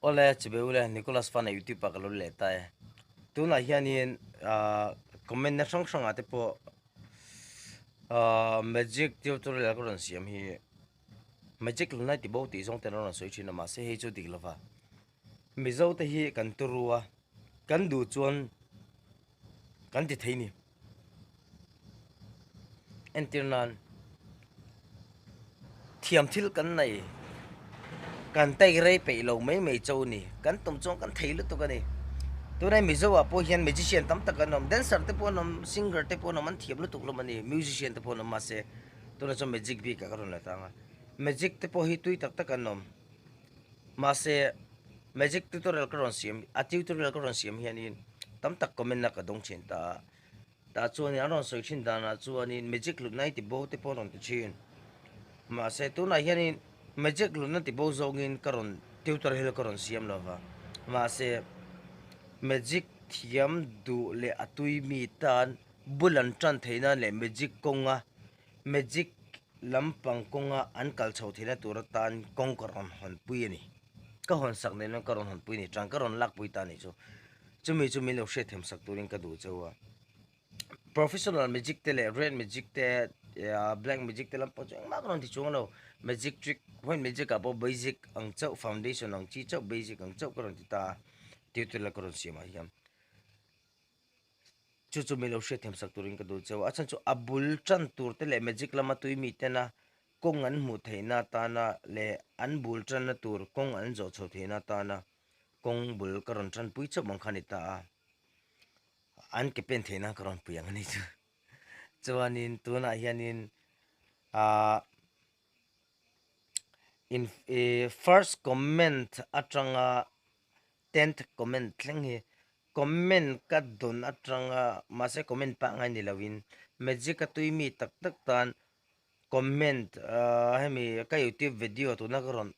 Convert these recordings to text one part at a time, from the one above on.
Ole chibe ule Nicholas fan na YouTube pa kalul le tai tu na hianin comment na song song ate po magic tutorial ko ron siam hi magic luna ti bo ti song te ron soi china ma se he chu dik lova mi zo te hi kan turua kan du chuan kan ti theini entirnan thiam thil kan nei kan tai rei pe lo mai chau ni kan tum chong kan thei lu tu ka ni tu nai mi zo a po hian magician tam tak kanom dancer te po nom singer te po nom an thiam lu tuk lo mani musician te po nom ma se tu na cho magic bi ka karon la ta nga magic te po hi tui tak tak kanom ma se magic tutorial karon siam a tutorial karon siam hian in tam tak comment na ka dong chin ta chuan ya ron soi chin da na chuan in magic lu nai ti bo te po ron ti chin ma se tu na hian in magic lu na ti bo zong in karon tutorial karon siam lova ma se magic thiam du le atui mi tan bulan tran theina le magic konga magic lampang konga an kal chho thina tur tan kong karon hon pui ni ka hon sak ne no karon hon pui ni tang karon lak pui ta ni chu chumi lo she them sak turin ka du chawa professional magic te le red magic te black magic te lam po chung ma karon ti chung lo magic trick point magic ka bo basic ang chau foundation ang chi chau basic ang chau karon ti ta tutorial karon siama hiam chu mi lo she them sak turin ka du chaw achan chu abul chan tur te le magic lama tui mi te na kong an mu theina ta na le an bul chan na tur kong an zo chho theina ta na kong bul karon chan pui chop mang khani ta an ke pen theina karon puyang ani chu chuanin tuna hianin a in first comment atanga 10th comment thleng hi comment ka don atanga mase comment pa ngai ni lawin magic ka tuimi tak tak tan comment hemi ka YouTube video tu na karon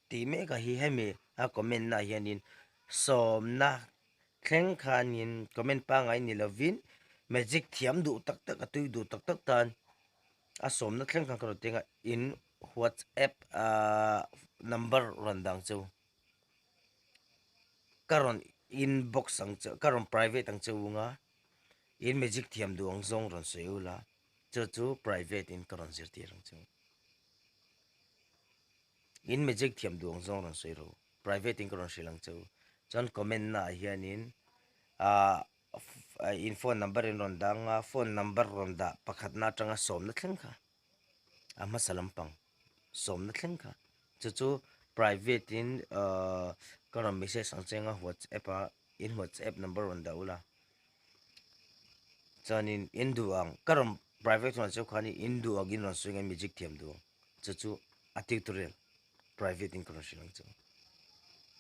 ti me ka hi hemi a comment na hianin som na thleng khanin comment pa ngai ni lawin magic thiam du tak tak atui du tak tak tan a som na thleng khan karon tinga in WhatsApp number randang chu karon inbox ang karon private ang chunga in magic thiam du ang zong ron seula chu private in karon zirti rang chu in magic thiam du ang zong ron seiro private in karon silang chu chan comment na hianin a in phone number in ron danga phone number ron da pakhat na tanga som na thleng kha ama salampang som na thleng kha chu private in karon message ang chenga WhatsApp in WhatsApp number ron da ula chanin induang karon private ron chu khani indu agin ron swing magic thiam du chu tutorial private in karon silang chu